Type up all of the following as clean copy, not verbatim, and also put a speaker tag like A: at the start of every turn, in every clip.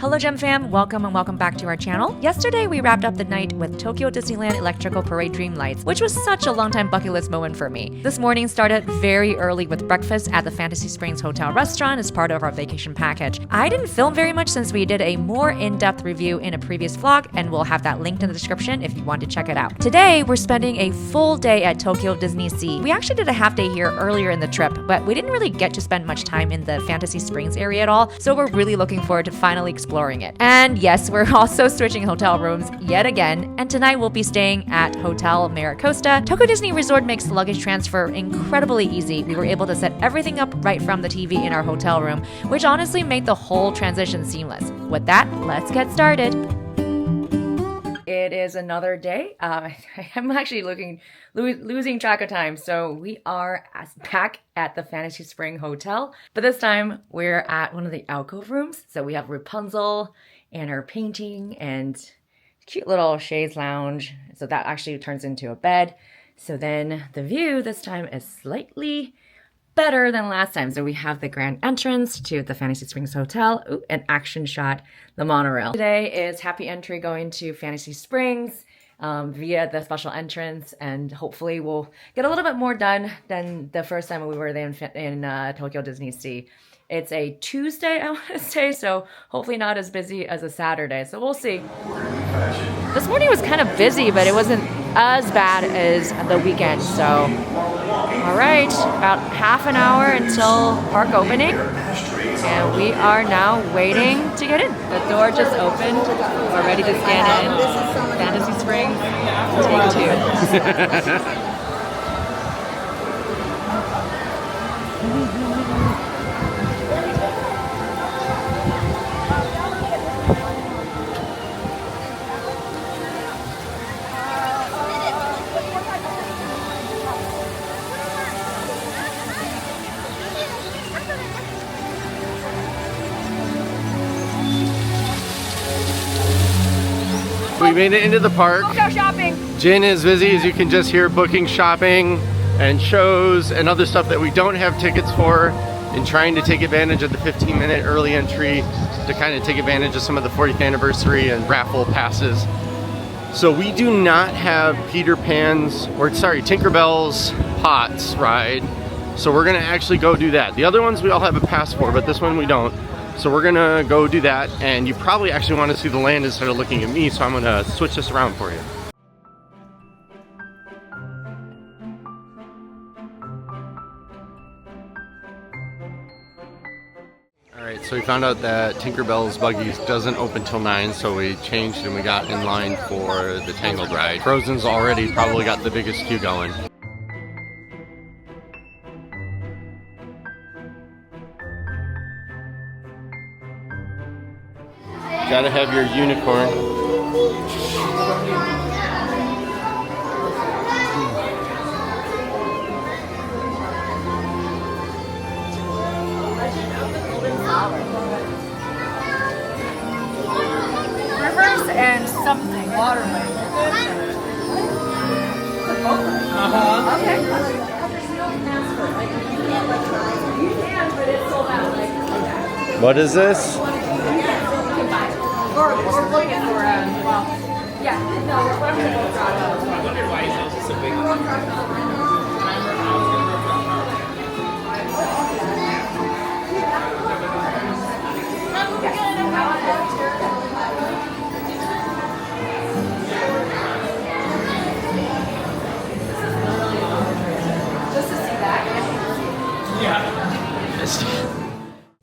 A: Hello Gem Fam, welcome and welcome back to our channel. Yesterday we wrapped up the night with Tokyo Disneyland Electrical Parade Dreamlights, which was such a long time bucket list moment for me. This morning started very early with breakfast at the Fantasy Springs Hotel restaurant as part of our vacation package. I didn't film very much since we did a more in-depth review in a previous vlog, and we'll have that linked in the description if you want to check it out. Today we're spending a full day at Tokyo DisneySea. We actually did a half day here earlier in the trip, but we didn't really get to spend much time in the Fantasy Springs area at all, so we're really looking forward to finally exploring it. And yes, we're also switching hotel rooms yet again, and tonight we'll be staying at Hotel MiraCosta. Tokyo Disney Resort makes luggage transfer incredibly easy. We were able to set everything up right from the TV in our hotel room, which honestly made the whole transition seamless. With that, let's get started. It is another day. I'm actually losing track of time. So we are back at the Fantasy Spring Hotel, but this time we're at one of the alcove rooms. So we have Rapunzel and her painting and cute little chaise lounge. So that actually turns into a bed. So then the view this time is slightly better than last time. So we have the grand entrance to the Fantasy Springs Hotel. Ooh, an action shot, the monorail. Today is happy entry going to Fantasy Springs via the special entrance, and hopefully we'll get a little bit more done than the first time we were there in Tokyo DisneySea. It's a Tuesday, I want to say, so hopefully not as busy as a Saturday. So we'll see. This morning was kind of busy, but it wasn't as bad as the weekend. So, all right, about half an hour until park opening. And we are now waiting to get in. The door just opened. We're ready to scan in. Fantasy Springs, take 2.
B: We made it into the park.
A: Go shopping!
B: Jin is busy, as you can just hear, booking shopping and shows and other stuff that we don't have tickets for, and trying to take advantage of the 15-minute early entry to kind of take advantage of some of the 40th anniversary and raffle passes. So we do not have Tinkerbell's Pots ride. So we're gonna actually go do that. The other ones we all have a pass for, but this one we don't. So we're gonna go do that, and you probably actually want to see the land instead of looking at me, so I'm gonna switch this around for you. Alright, so we found out that Tinkerbell's Buggies doesn't open till 9, so we changed and we got in line for the Tangled ride. Frozen's already probably got the biggest queue going. Gotta have your unicorn.
A: Rivers and something, waterway. Okay.
B: What is this?
A: Or looking for, well, yeah, no, we're going to go try.
C: I wonder why it's so big.
A: Just to see that.
C: Yeah.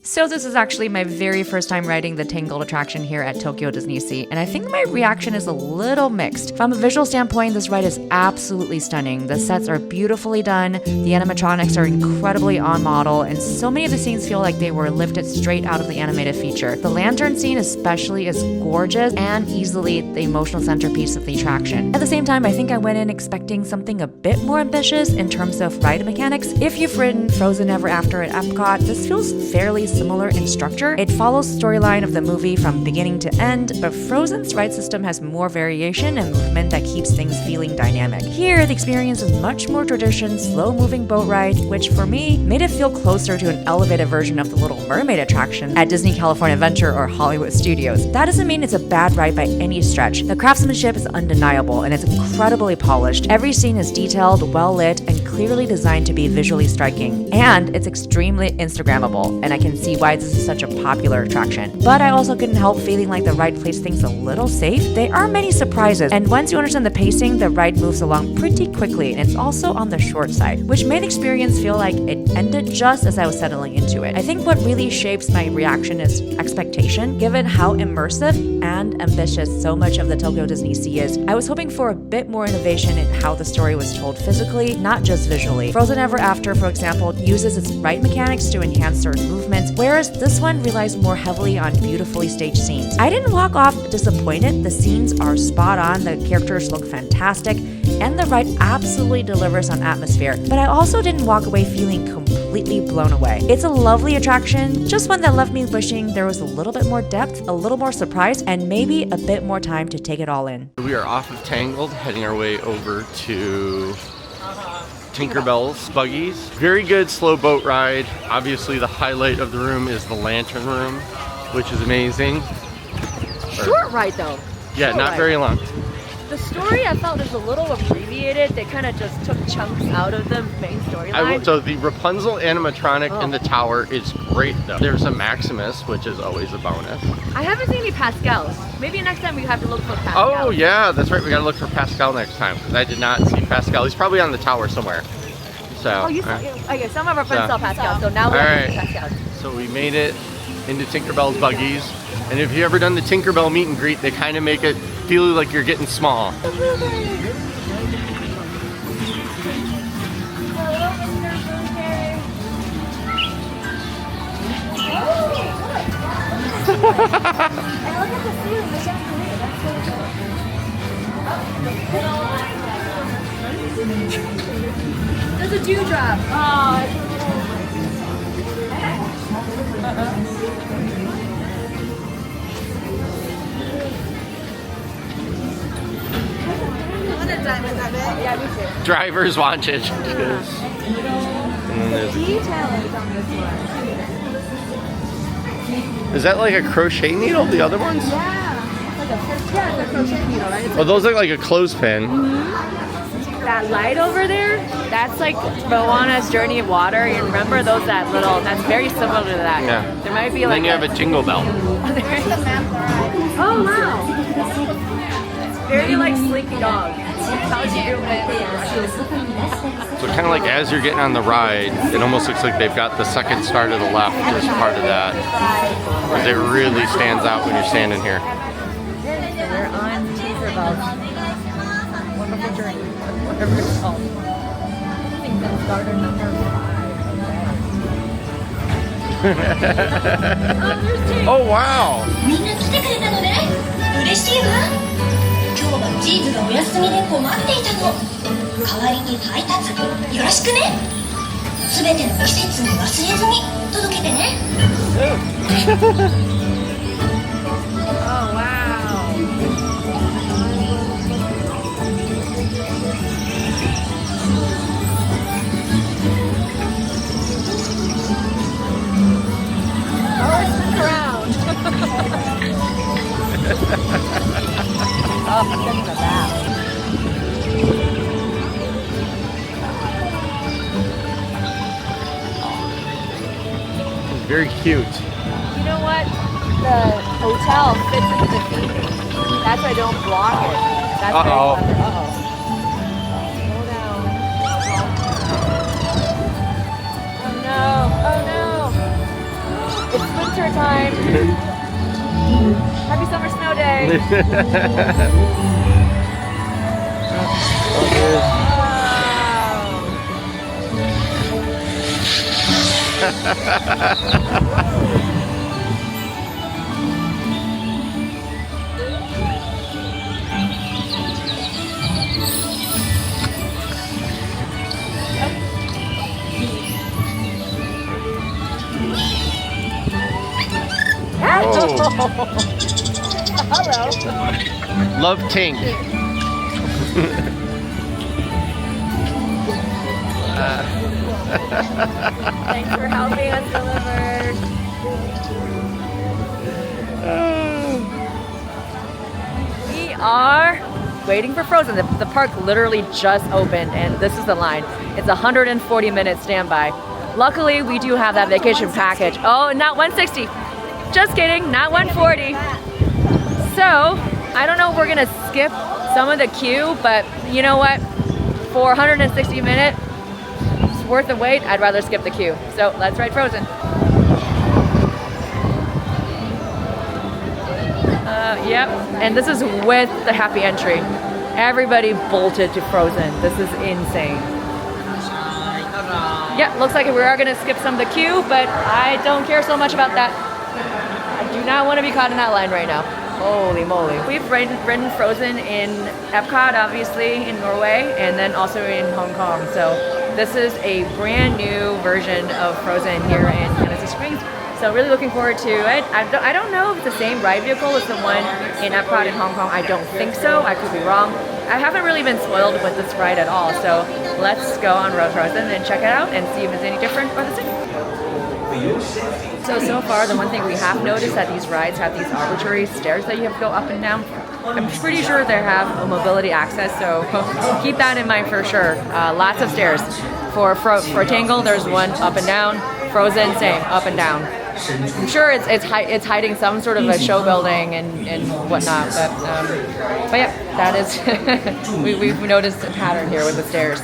A: So this is actually my very first time riding the Tangled attraction here at Tokyo DisneySea, and I think my reaction is a little mixed. From a visual standpoint, this ride is absolutely stunning. The sets are beautifully done, the animatronics are incredibly on model, and so many of the scenes feel like they were lifted straight out of the animated feature. The lantern scene especially is gorgeous and easily the emotional centerpiece of the attraction. At the same time, I think I went in expecting something a bit more ambitious in terms of ride mechanics. If you've ridden Frozen Ever After at Epcot, this feels fairly similar similar in structure. It follows the storyline of the movie from beginning to end, but Frozen's ride system has more variation and movement that keeps things feeling dynamic. Here, the experience is much more traditional, slow-moving boat ride, which for me made it feel closer to an elevated version of the Little Mermaid attraction at Disney California Adventure or Hollywood Studios. That doesn't mean it's a bad ride by any stretch. The craftsmanship is undeniable and it's incredibly polished. Every scene is detailed, well lit, and clearly designed to be visually striking. And it's extremely Instagrammable, and I can see why this is such a popular attraction. But I also couldn't help feeling like the ride plays things a little safe. There are many surprises, and once you understand the pacing, the ride moves along pretty quickly, and it's also on the short side, which made the experience feel like it ended just as I was settling into it. I think what really shapes my reaction is expectation. Given how immersive and ambitious so much of the Tokyo DisneySea is, I was hoping for a bit more innovation in how the story was told physically, not just visually. Frozen Ever After, for example, uses its ride mechanics to enhance certain movements, whereas this one relies more heavily on beautifully staged scenes. I didn't walk off disappointed. The scenes are spot on, the characters look fantastic, and the ride absolutely delivers on atmosphere. But I also didn't walk away feeling completely blown away. It's a lovely attraction, just one that left me wishing there was a little bit more depth, a little more surprise, and maybe a bit more time to take it all in.
B: We are off of Tangled, heading our way over to Tinkerbell's Buggies. Very good slow boat ride. Obviously the highlight of the room is the lantern room, which is amazing.
D: Short ride though.
B: Yeah,
D: Short
B: not
D: ride.
B: very long.
D: The story I felt is a little abbreviated. They kind of just took chunks out of the main storyline.
B: So the Rapunzel animatronic in the tower is great though. There's a Maximus, which is always a bonus.
D: I haven't seen any Pascals. Maybe next time we have to look for Pascal.
B: Oh yeah, that's right. We gotta look for Pascal next time because I did not see Pascal. He's probably on the tower somewhere. So.
D: Oh, you saw? Okay, some of our friends saw Pascal, so now we
B: All
D: have to see
B: right.
D: Pascal.
B: So we made it into Tinkerbell's Buggies, and if you've ever done the Tinkerbell meet and greet, they kind of make it feel like you're getting small.
D: There's a dewdrop. Oh, yeah, me too.
B: Drivers watch it. And then there's
D: Details on this one.
B: is that like a crochet needle, the other ones?
D: Yeah, it's a crochet needle, right?
B: Oh, those look like a clothespin.
D: That light over there, that's like Moana's Journey of Water. You remember those, that's very similar to that.
B: Yeah.
D: There might be
B: And
D: like
B: then you have a jingle bell.
D: Oh wow. Very like Slinky Dog. Tells you
B: So kind of like as you're getting on the ride, it almost looks like they've got the second star to the left as part of that. Because it really stands out when you're standing here.
D: We're on Tinkerbell's Wonderful Journey, whatever it's called. I think that's starter number 5.
B: Oh wow!
E: みんな来てくれたのね。嬉しいわ。今日はチーズがお休みで困っていたの。代わりに配達よろしくね。すべての季節に忘れずに届けてね。
D: Oh wow. Oh, let's look around. Oh, look at that.
B: Very cute.
D: You know what? The hotel fits into the theme. That's why I don't block it. That's very
B: Uh-oh.
D: clever. Uh-oh. Slow down. Oh no. Oh no. It's winter time. Happy summer snow day. Hello.
B: Love Tink.
D: Thanks for helping us deliver. We are waiting for Frozen. The park literally just opened, and this is the line. It's a 140-minute standby. Luckily, we do have that vacation package. Oh, not 160. Just kidding, not 140. So, I don't know if we're gonna skip some of the queue, but you know what? For 160 minutes, it's worth the wait. I'd rather skip the queue. So, let's ride Frozen. Yep, and this is with the happy entry. Everybody bolted to Frozen. This is insane. Yeah, looks like we are gonna skip some of the queue, but I don't care so much about that. I do not want to be caught in that line right now. Holy moly. We've ridden Frozen in Epcot, obviously, in Norway, and then also in Hong Kong. So this is a brand new version of Frozen here in Fantasy Springs. So really looking forward to it. I don't know if it's the same ride vehicle as the one in Epcot in Hong Kong. I don't think so. I could be wrong. I haven't really been spoiled with this ride at all. So let's go on Road Frozen and check it out and see if it's any different or the same. So far, the one thing we have noticed that these rides have these arbitrary stairs that you have to go up and down. I'm pretty sure they have a mobility access, so keep that in mind for sure. Lots of stairs. For Tangled, there's one up and down. Frozen, same, up and down. I'm sure it's hiding some sort of a show building and whatnot, but yeah, that is we've noticed a pattern here with the stairs.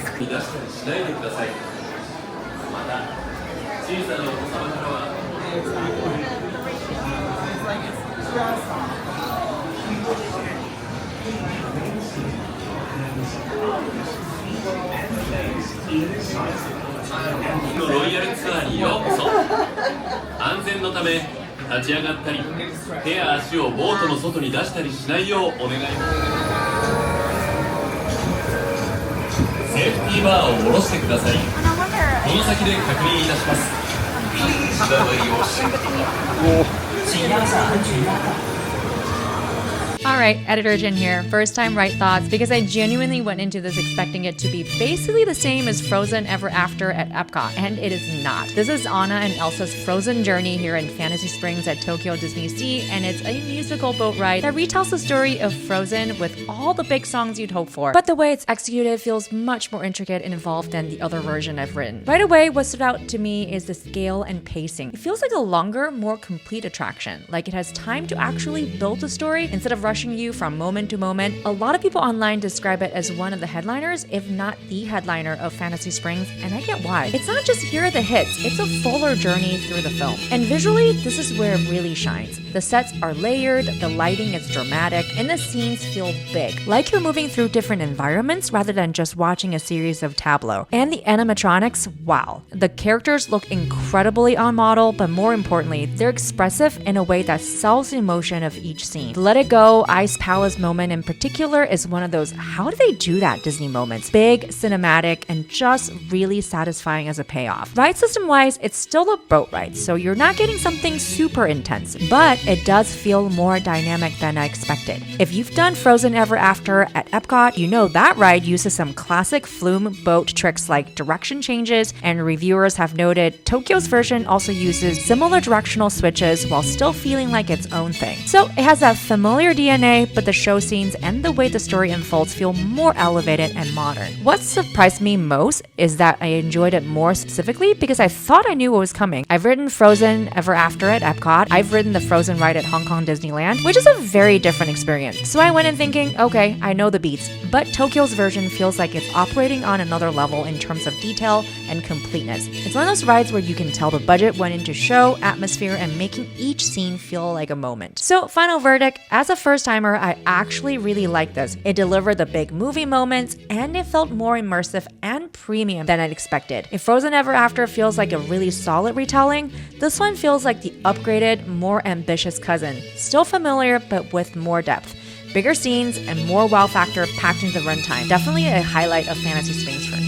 A: Alright, Editor Jin here. First time right thoughts, because I genuinely went into this expecting it to be basically the same as Frozen Ever After at Epcot, and it is not. This is Anna and Elsa's Frozen journey here in Fantasy Springs at Tokyo DisneySea, and it's a musical boat ride that retells the story of Frozen with all the big songs you'd hope for. But the way it's executed feels much more intricate and involved than the other version I've written. Right away, what stood out to me is the scale and pacing. It feels like a longer, more complete attraction, like it has time to actually build the story instead of rushing you from moment to moment. A lot of people online describe it as one of the headliners, if not the headliner of Fantasy Springs, and I get why. It's not just here are the hits, it's a fuller journey through the film. And visually, this is where it really shines. The sets are layered, the lighting is dramatic, and the scenes feel big, like you're moving through different environments rather than just watching a series of tableau. And the animatronics, wow. The characters look incredibly on model, but more importantly, they're expressive in a way that sells the emotion of each scene. The Let It Go, Ice Palace moment in particular is one of those how do they do that Disney moments. Big, cinematic, and just really satisfying as a payoff. Ride system wise, it's still a boat ride, so you're not getting something super intense, but it does feel more dynamic than I expected. If you've done Frozen Ever After at Epcot, you know that ride uses some classic flume boat tricks like direction changes, and reviewers have noted Tokyo's version also uses similar directional switches while still feeling like its own thing. So it has that familiar DNA, but the show scenes and the way the story unfolds feel more elevated and modern. What surprised me most is that I enjoyed it more specifically because I thought I knew what was coming. I've ridden Frozen Ever After at Epcot. I've ridden the Frozen ride at Hong Kong Disneyland, which is a very different experience. So I went in thinking, okay, I know the beats, but Tokyo's version feels like it's operating on another level in terms of detail and completeness. It's one of those rides where you can tell the budget went into show, atmosphere, and making each scene feel like a moment. So final verdict, as a first timer, I actually really liked this. It delivered the big movie moments, and it felt more immersive and premium than I'd expected. If Frozen Ever After feels like a really solid retelling, this one feels like the upgraded, more ambitious cousin. Still familiar, but with more depth. Bigger scenes and more wow factor packed into the runtime. Definitely a highlight of Fantasy Springs for me.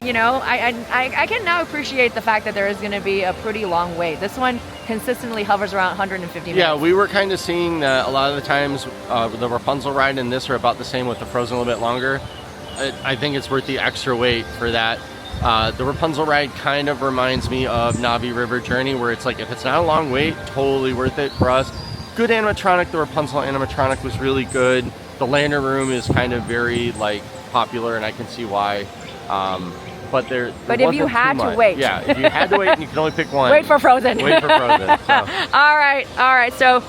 D: you know, I can now appreciate the fact that there is going to be a pretty long wait. This one consistently hovers around 150 minutes.
B: Yeah, we were kind of seeing that a lot of the times the Rapunzel ride and this are about the same, with the Frozen a little bit longer. I think it's worth the extra wait for that. The Rapunzel ride kind of reminds me of Navi River Journey, where it's like, if it's not a long wait, totally worth it for us. Good animatronic. The Rapunzel animatronic was really good. The Lantern Room is kind of very like popular, and I can see why. But
D: if you had to wait.
B: Yeah, if you had to wait and you can only pick one.
D: Wait for Frozen.
B: Wait for Frozen. So.
D: All right. So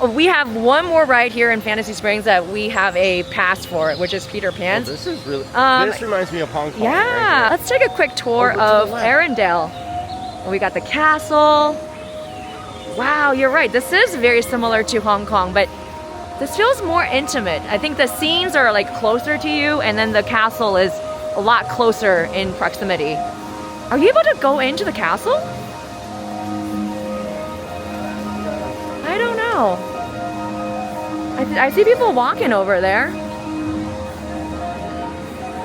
D: we have one more ride here in Fantasy Springs that we have a pass for, which is Peter Pan's.
B: This is really, this reminds me of Hong Kong.
D: Yeah.
B: Right,
D: Let's take a quick tour of Arendelle. We got the castle. Wow, you're right. This is very similar to Hong Kong, but this feels more intimate. I think the scenes are like closer to you, and then the castle is a lot closer in proximity. Are you able to go into the castle? I don't know. I see people walking over there.
B: I'm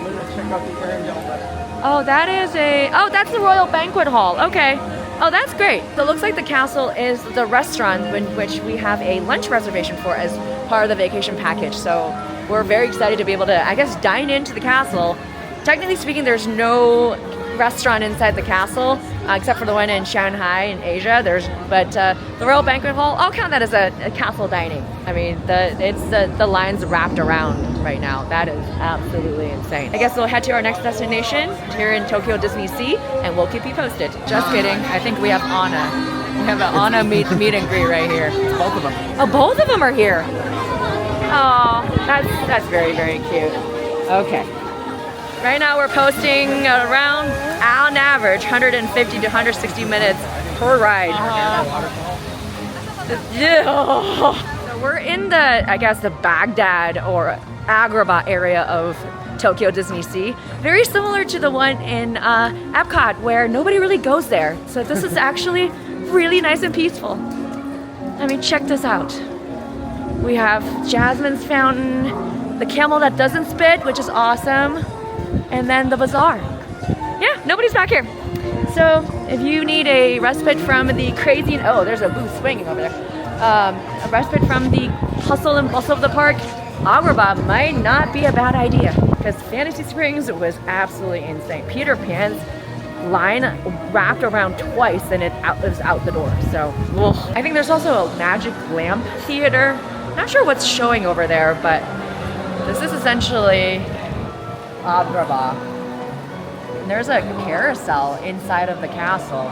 B: gonna check out the Arendelle.
D: Oh, that's the Royal Banquet Hall. Okay. Oh, that's great. So it looks like the castle is the restaurant in which we have a lunch reservation for as part of the vacation package. So we're very excited to be able to, I guess, dine into the castle. Technically speaking, there's no restaurant inside the castle except for the one in Shanghai in Asia. But the Royal Banquet Hall, I'll count that as a castle dining. I mean, the lines wrapped around right now. That is absolutely insane. I guess we'll head to our next destination here in Tokyo DisneySea, and we'll keep you posted. Just kidding. I think we have Anna. We have an Anna meet and greet right here.
C: Both of them.
D: Oh, both of them are here. Oh, that's very, very cute. Okay. Right now we're posting around, on average, 150 to 160 minutes per ride. So we're in the, I guess, the Baghdad or Agrabah area of Tokyo DisneySea. Very similar to the one in Epcot, where nobody really goes there. So this is actually really nice and peaceful. I mean, check this out. We have Jasmine's fountain, the camel that doesn't spit, which is awesome, and then the bazaar. Yeah, nobody's back here. So if you need a respite from the crazy, oh, there's a booth swinging over there. A respite from the hustle and bustle of the park, Agrabah might not be a bad idea, because Fantasy Springs was absolutely insane. Peter Pan's line wrapped around twice and it was out the door. So I think there's also a magic lamp theater. Not sure what's showing over there, but this is essentially Agrabah. And there's a carousel inside of the castle.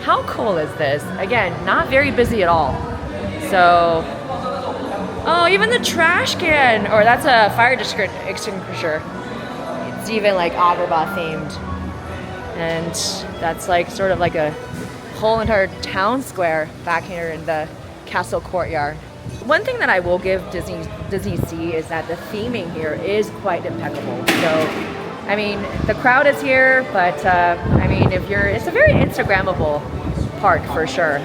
D: How cool is this? Again, not very busy at all. So, oh, even the trash can, or that's a fire extinguisher. It's even like Agrabah themed. And that's like sort of like a whole entire town square back here in the castle courtyard. One thing that I will give DisneySea is that the theming here is quite impeccable. So, I mean, the crowd is here, but I mean, it's a very Instagrammable park for sure.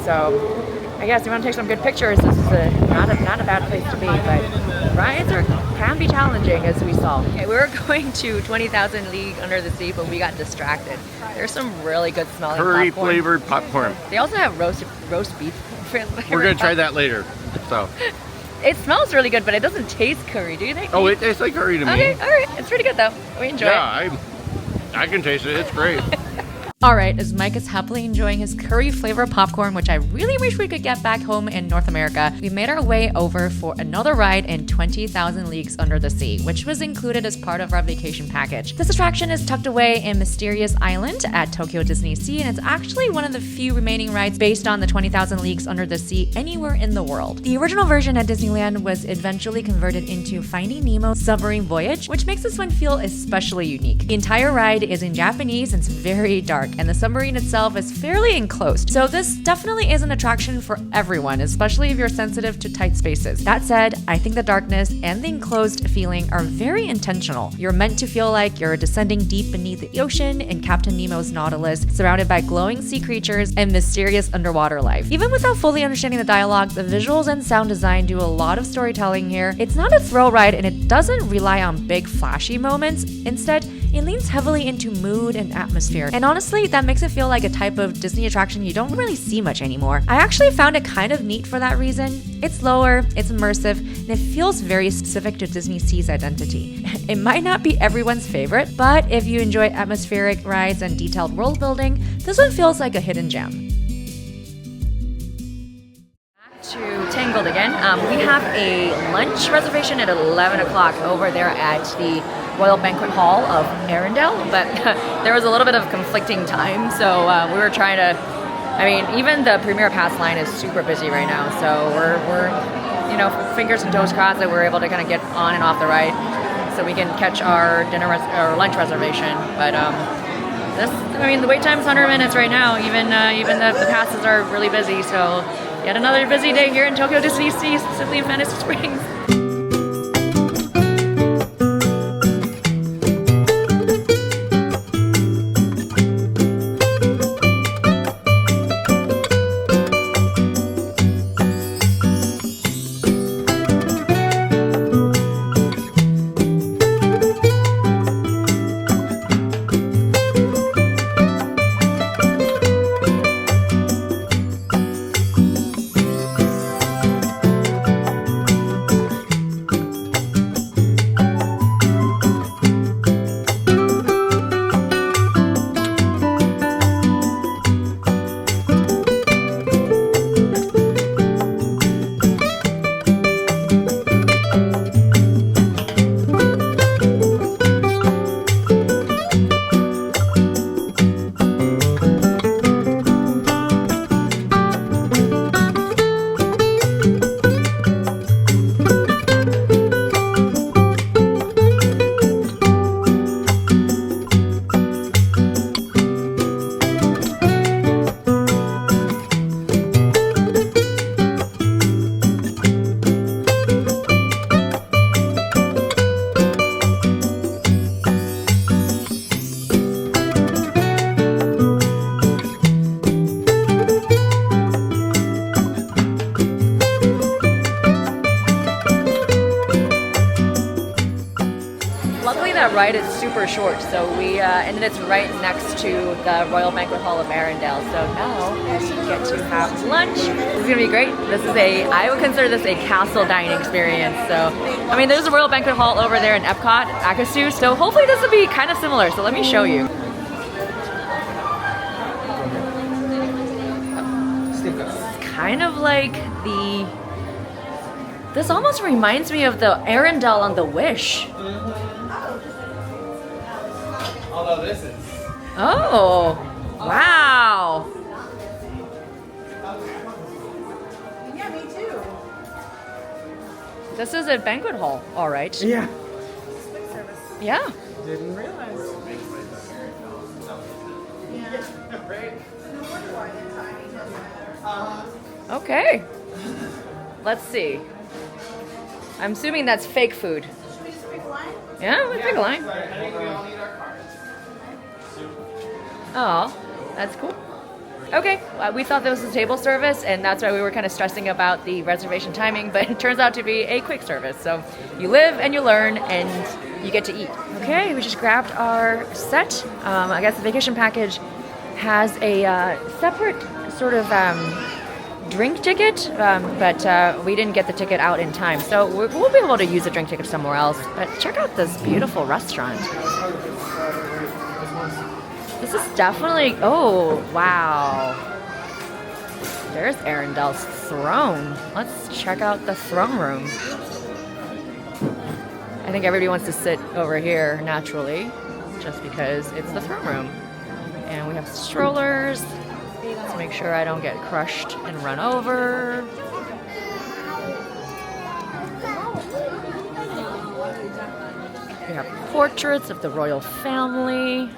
D: So, I guess if you want to take some good pictures, this is not a bad place to be. But rides can be challenging, as we saw. Okay, we were going to 20,000 League Under the Sea, but we got distracted. There's some really good smelling
B: curry
D: popcorn.
B: flavored popcorn.
D: They also have roast beef.
B: We're gonna try that later. So
D: it smells really good, but it doesn't taste curry, do you think?
B: oh, it tastes like curry to me.
D: Okay, all right, it's pretty good though. We enjoy it.
B: Yeah, I can taste it. It's great.
A: All right, as Mike is happily enjoying his curry flavor popcorn, which I really wish we could get back home in North America, we made our way over for another ride in 20,000 Leagues Under the Sea, which was included as part of our vacation package. This attraction is tucked away in Mysterious Island at Tokyo DisneySea, and it's actually one of the few remaining rides based on the 20,000 Leagues Under the Sea anywhere in the world. The original version at Disneyland was eventually converted into Finding Nemo Submarine Voyage, which makes this one feel especially unique. The entire ride is in Japanese and it's very dark, and the submarine itself is fairly enclosed. So this definitely is an attraction for everyone, especially if you're sensitive to tight spaces. That said, I think the darkness and the enclosed feeling are very intentional. You're meant to feel like you're descending deep beneath the ocean in Captain Nemo's Nautilus, surrounded by glowing sea creatures and mysterious underwater life. Even without fully understanding the dialogue, the visuals and sound design do a lot of storytelling here. It's not a thrill ride and it doesn't rely on big flashy moments. Instead, it leans heavily into mood and atmosphere. And honestly, that makes it feel like a type of Disney attraction you don't really see much anymore. I actually found it kind of neat for that reason. It's slower, it's immersive, and it feels very specific to DisneySea's identity. It might not be everyone's favorite, but if you enjoy atmospheric rides and detailed world building, this one feels like a hidden gem.
D: To Tangled again. We have a lunch reservation at 11 o'clock over there at the Royal Banquet Hall of Arendelle, but there was a little bit of conflicting time, so we were trying to, I mean, even the Premier Pass line is super busy right now, so we're you know, fingers and toes crossed that we're able to kind of get on and off the ride so we can catch our or lunch reservation. But I mean, the wait time is 100 minutes right now, even the passes are really busy, so yet another busy day here in Tokyo DisneySea, specifically in Fantasy Springs. Ride is super short, so and it's right next to the Royal Banquet Hall of Arendelle. So now we get to have lunch. This is gonna be great. This is I would consider this a castle dining experience. So, I mean, there's a Royal Banquet Hall over there in Epcot, Akasu. So hopefully this will be kind of similar. So let me show you. It's kind of like this almost reminds me of the Arendelle on the Wish.
C: Although this is.
D: Oh, wow.
F: Yeah, me too.
D: This is a banquet hall, all right.
C: Yeah.
F: Quick service.
D: Yeah.
C: Didn't realize.
F: Yeah.
C: Right.
F: No wonder why the timing doesn't matter.
D: Okay. Let's see. I'm assuming that's fake food.
F: Should we just pick line?
D: Yeah, let's pick a line.
C: Sorry, I think we all need our cards.
D: Oh, that's cool. Okay, we thought this was a table service, and that's why we were kind of stressing about the reservation timing, but it turns out to be a quick service. So you live and you learn, and you get to eat. Okay, we just grabbed our set. I guess the vacation package has a separate sort of drink ticket, but we didn't get the ticket out in time. So we'll be able to use the drink ticket somewhere else. But check out this beautiful restaurant. This is definitely, oh, wow. There's Arendelle's throne. Let's check out the throne room. I think everybody wants to sit over here naturally, just because it's the throne room. And we have strollers. Let's make sure I don't get crushed and run over. We have portraits of the royal family.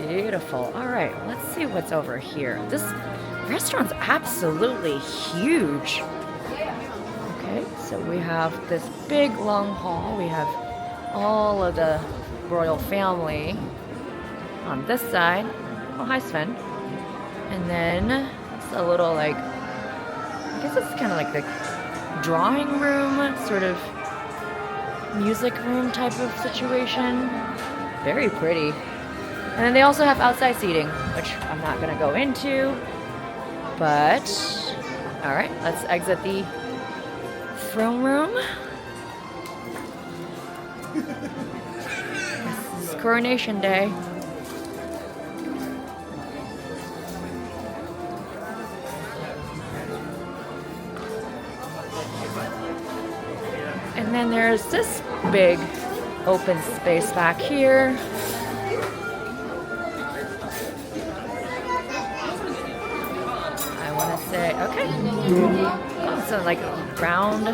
D: Beautiful. All right, let's see what's over here. This restaurant's absolutely huge. Okay, so we have this big long hall. We have all of the royal family on this side. Oh, hi, Sven. And then it's a little like I guess it's kind of like the drawing room, sort of music room type of situation. Very pretty. And then they also have outside seating, which I'm not gonna go into. But, all right, let's exit the throne room. This is Coronation Day. And then there's this big open space back here. I want to say, okay. Oh, so like round.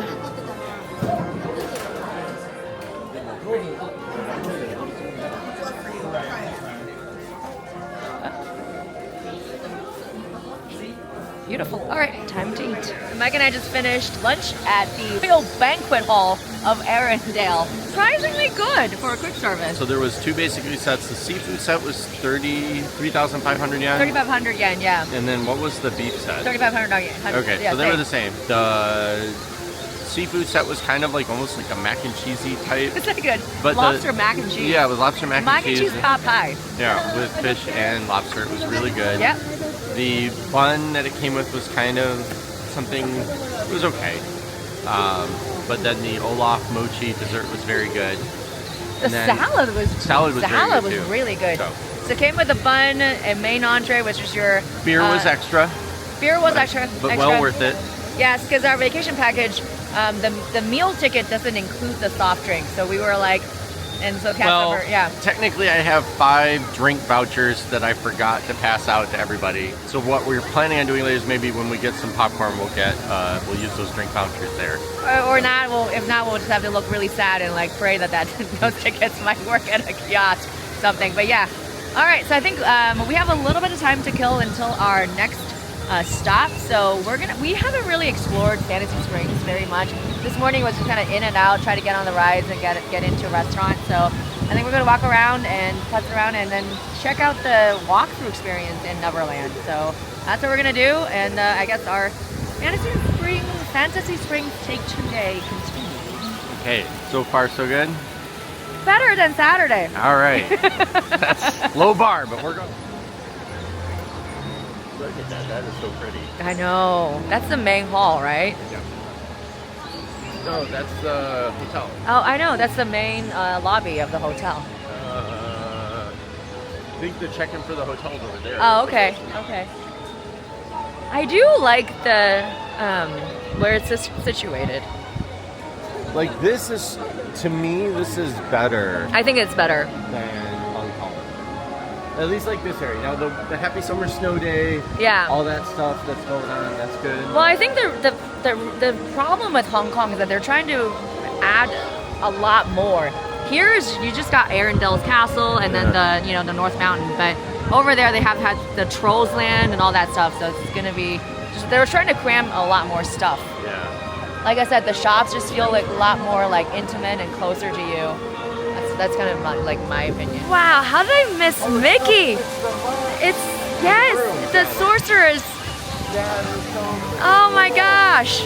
D: Beautiful. All right, time to eat. Mike and I just finished lunch at the Royal Banquet Hall of Arendelle. Surprisingly good for a quick service.
B: So there was two basically sets. The seafood set was 3,500 yen.
D: 3,500 yen, yeah.
B: And then what was the beef set?
D: 3,500 yen.
B: Okay,
D: yeah,
B: so they were the same. The seafood set was kind of like almost like a mac and cheesy type.
D: It's not good.
B: But
D: lobster mac and cheese.
B: Yeah, it was lobster mac and cheese.
D: Mac and cheese pot pie.
B: Yeah, with fish and lobster. It was really good.
D: Yep.
B: The bun that it came with was kind of something, it was okay. But then the Olaf mochi dessert was very good.
D: The salad was
B: very good too.
D: really good.
B: So
D: it came with a bun and main entree, which was your
B: beer was extra.
D: Beer was extra.
B: But well worth it.
D: Yes, because our vacation package, the meal ticket doesn't include the soft drink. So we were like, and so
B: technically I have 5 drink vouchers that I forgot to pass out to everybody. So what we're planning on doing later is maybe when we get some popcorn, we'll use those drink vouchers there.
D: Or not. Well, if not, we'll just have to look really sad and like pray that those tickets might work at a kiosk, something. But yeah. All right. So I think we have a little bit of time to kill until our next stop. So we haven't really explored Fantasy Springs very much. This morning was just kind of in and out, try to get on the rides and get into a restaurant. So I think we're gonna walk around and putz around and then check out the walkthrough experience in Neverland. So that's what we're gonna do. And I guess our Fantasy Springs Take 2 day continues.
B: Okay, so far so good?
D: Better than Saturday.
B: All right. That's low bar, but we're going. Look at that, that is so pretty.
D: I know. That's the main hall, right?
B: Yeah. No, that's the hotel.
D: Oh, I know. That's the main lobby of the hotel.
B: I think the check-in for the hotel's over there.
D: Oh, okay. Okay. I do like the where it's situated.
B: Like this is, to me, this is better
D: I think it's better.
B: than Hong Kong. At least like this area. Now the Happy Summer Snow Day,
D: Yeah.
B: all that stuff that's going on, that's good.
D: Well, I think the problem with Hong Kong is that they're trying to add a lot more. Here is you just got Arendelle's castle and then the North Mountain, but over there they have had the Trolls Land and all that stuff. So it's gonna be they're trying to cram a lot more stuff.
B: Yeah.
D: Like I said, the shops just feel like a lot more like intimate and closer to you. That's kind of my opinion. Wow, how did I miss Mickey? It's the sorceress. Oh my gosh.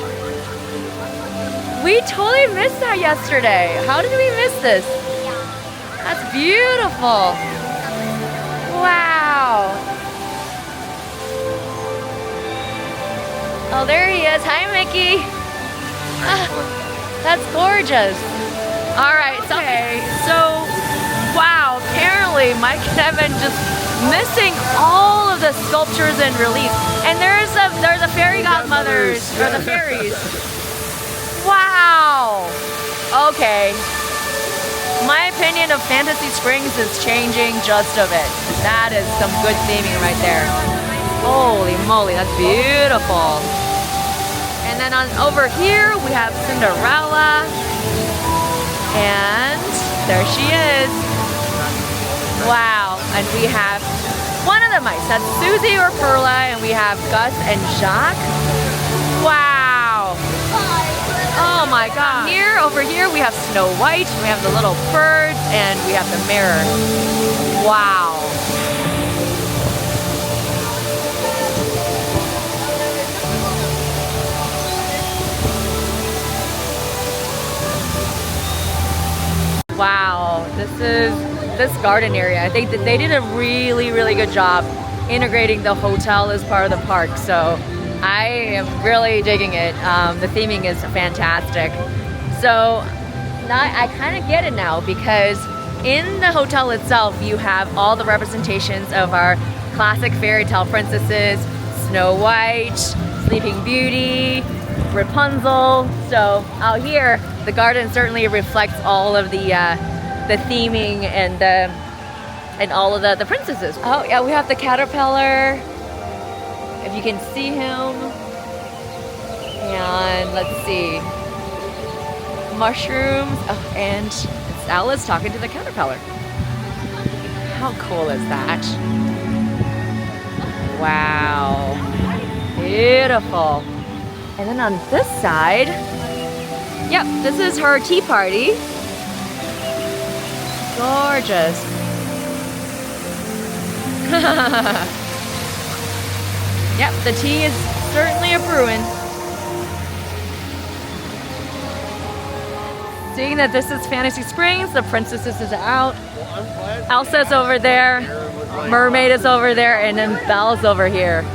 D: We totally missed that yesterday. How did we miss this? That's beautiful. Wow. Oh, there he is. Hi, Mickey. That's gorgeous. All right. Okay. So, wow. Apparently, Mike and Evan just missing all of the sculptures and reliefs. And there's the fairy godmothers or the fairies. Wow. Okay. My opinion of Fantasy Springs is changing just a bit. That is some good theming right there. Holy moly, that's beautiful. And then over here we have Cinderella. And there she is. Wow. And we have one of the mice. That's Susie or Perla. And we have Gus and Jacques. Wow. Oh my God. Over here we have Snow White, we have the little birds, and we have the mirror. Wow. Wow, this garden area. I think that they did a really, really good job integrating the hotel as part of the park. So I am really digging it. The theming is fantastic. So now I kind of get it now, because in the hotel itself, you have all the representations of our classic fairy tale princesses, Snow White, Sleeping Beauty, Rapunzel. So out here, the garden certainly reflects all of the theming and all of the princesses. Oh yeah, we have the caterpillar, if you can see him. And let's see, mushrooms. Oh, and it's Alice talking to the caterpillar. How cool is that? Wow, beautiful. And then on this side, yep, this is her tea party. Gorgeous. Yep, the tea is certainly a brewing. Seeing that this is Fantasy Springs, the princesses is out. Elsa's over there, Mermaid is over there, and then Belle's over here.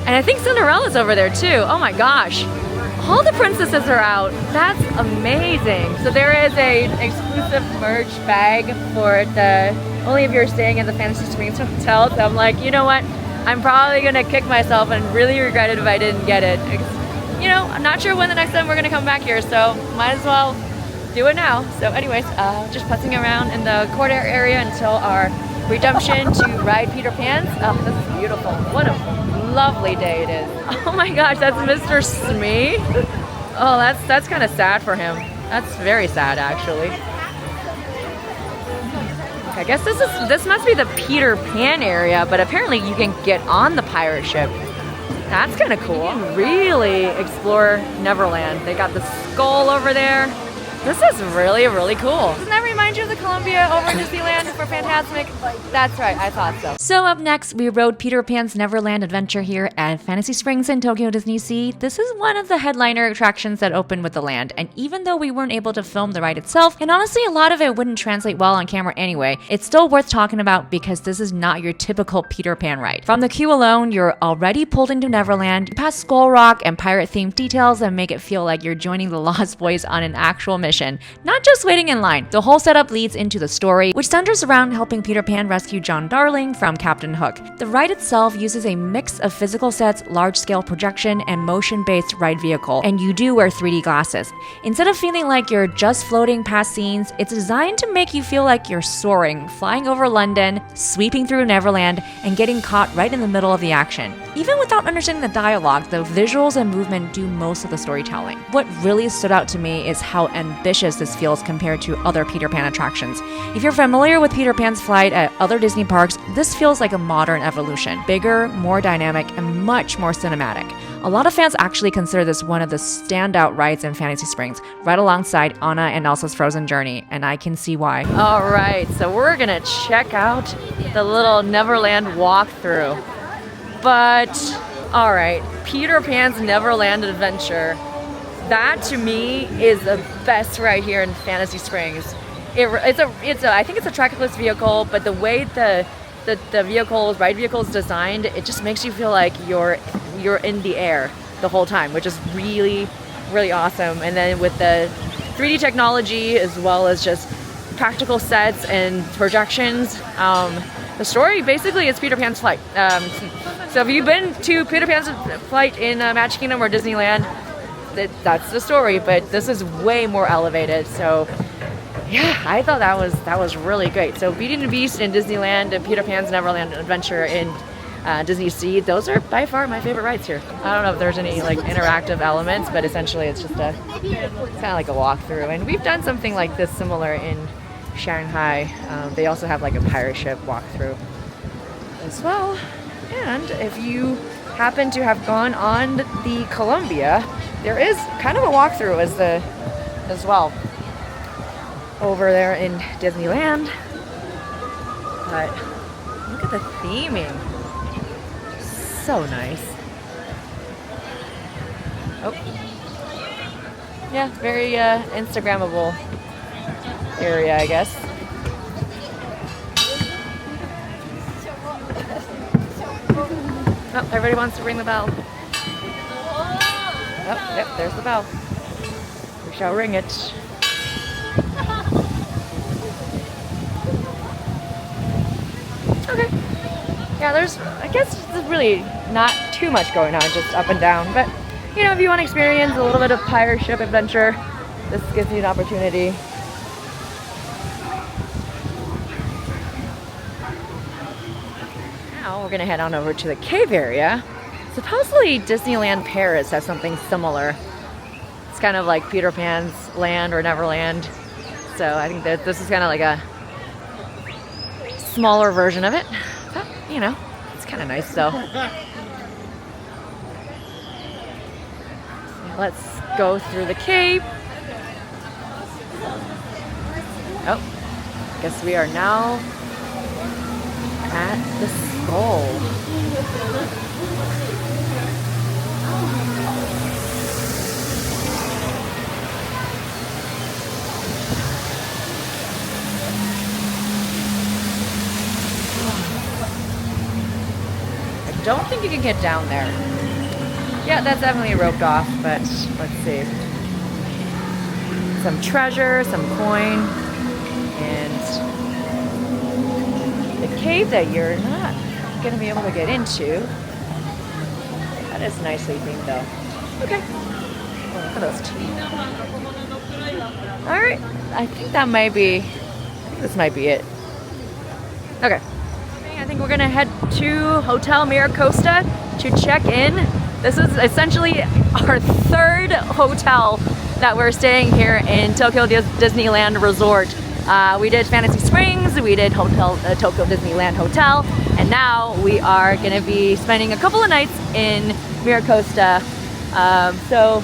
D: And I think Cinderella's over there too. Oh my gosh. All the princesses are out. That's amazing. So there is a exclusive merch bag for only if you're staying at the Fantasy Springs Hotel. So I'm like, you know what? I'm probably gonna kick myself and really regret it if I didn't get it. You know, I'm not sure when the next time we're gonna come back here, so might as well do it now. So anyways, just putzing around in the courtyard area until our redemption to ride Peter Pan's. Oh, this is beautiful. What a lovely day it is. Oh my gosh, that's Mr. Smee. Oh, that's kind of sad for him. That's very sad, actually. I guess this must be the Peter Pan area, but apparently you can get on the pirate ship. That's kind of cool. Really explore Neverland. They got the skull over there. This is really, really cool. Doesn't that remind you of the Columbia over in Disneyland for Fantasmic? That's right, I thought so.
A: So up next, we rode Peter Pan's Neverland adventure here at Fantasy Springs in Tokyo DisneySea. This is one of the headliner attractions that opened with the land, and even though we weren't able to film the ride itself, and honestly a lot of it wouldn't translate well on camera anyway, it's still worth talking about because this is not your typical Peter Pan ride. From the queue alone, you're already pulled into Neverland. You pass Skull Rock and pirate-themed details that make it feel like you're joining the Lost Boys on an actual mission, not just waiting in line. The whole setup leads into the story, which centers around helping Peter Pan rescue John Darling from Captain Hook. The ride itself uses a mix of physical sets, large-scale projection, and motion-based ride vehicle, and you do wear 3D glasses. Instead of feeling like you're just floating past scenes, it's designed to make you feel like you're soaring, flying over London, sweeping through Neverland, and getting caught right in the middle of the action. Even without understanding the dialogue, the visuals and movement do most of the storytelling. What really stood out to me is how ambitious this feels compared to other Peter Pan attractions. If you're familiar with Peter Pan's flight at other Disney parks, this feels like a modern evolution. Bigger, more dynamic, and much more cinematic. A lot of fans actually consider this one of the standout rides in Fantasy Springs, right alongside Anna and Elsa's Frozen Journey, and I can see why.
D: All right, so we're gonna check out the little Neverland walkthrough. But, all right, Peter Pan's Neverland Adventure. That to me is the best right here in Fantasy Springs. I think it's a trackless vehicle, but the way the ride vehicle is designed, it just makes you feel like you're in the air the whole time, which is really, really awesome. And then with the 3D technology as well as just practical sets and projections, the story basically is Peter Pan's flight. So if you've been to Peter Pan's flight in Magic Kingdom or Disneyland, that's the story, but this is way more elevated. So yeah, I thought that was really great. So Beauty and the Beast in Disneyland and Peter Pan's Neverland Adventure in DisneySea, those are by far my favorite rides here. I don't know if there's any like interactive elements, but essentially it's just it's kind of like a walkthrough. And we've done something like this similar in Shanghai. They also have like a pirate ship walkthrough as well. And if you happen to have gone on the Columbia, there is kind of a walkthrough as well over there in Disneyland. But look at the theming. So nice. Oh. Yeah, very Instagrammable. area, I guess. Oh, everybody wants to ring the bell. Oh, yep, there's the bell. We shall ring it. Okay. Yeah, I guess there's really not too much going on, just up and down. But, you know, if you want to experience a little bit of pirate ship adventure, this gives you an opportunity. Now we're going to head on over to the cave area. Supposedly Disneyland Paris has something similar. It's kind of like Peter Pan's land or Neverland. So I think that this is kind of like a smaller version of it. But, you know, it's kind of nice though. Let's go through the cave. Oh, guess we are now at the skull. I don't think you can get down there. Yeah, that's definitely roped off, but let's see. Some treasure, some coin, and the cave that you're not going to be able to get into. That is nicely themed though. Okay. Oh, look at those teeth. Alright, I think this might be it. Okay. I think we're gonna head to Hotel MiraCosta to check in. This is essentially our third hotel that we're staying here in Tokyo Disneyland Resort. We did Fantasy Springs, we did Tokyo Disneyland Hotel, and now we are gonna be spending a couple of nights in MiraCosta. So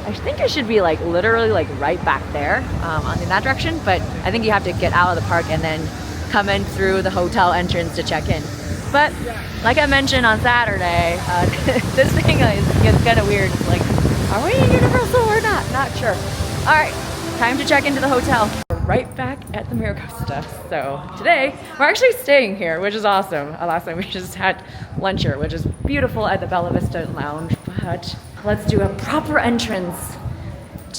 D: I think it should be like literally like right back there in that direction, but I think you have to get out of the park and then come in through the hotel entrance to check in. But like I mentioned on Saturday, this thing is kind of weird. It's like, are we in Universal or not? Not sure. All right, time to check into the hotel. We're right back at the MiraCosta. So today we're actually staying here, which is awesome. Last time we just had lunch here, which is beautiful at the Bella Vista Lounge. But let's do a proper entrance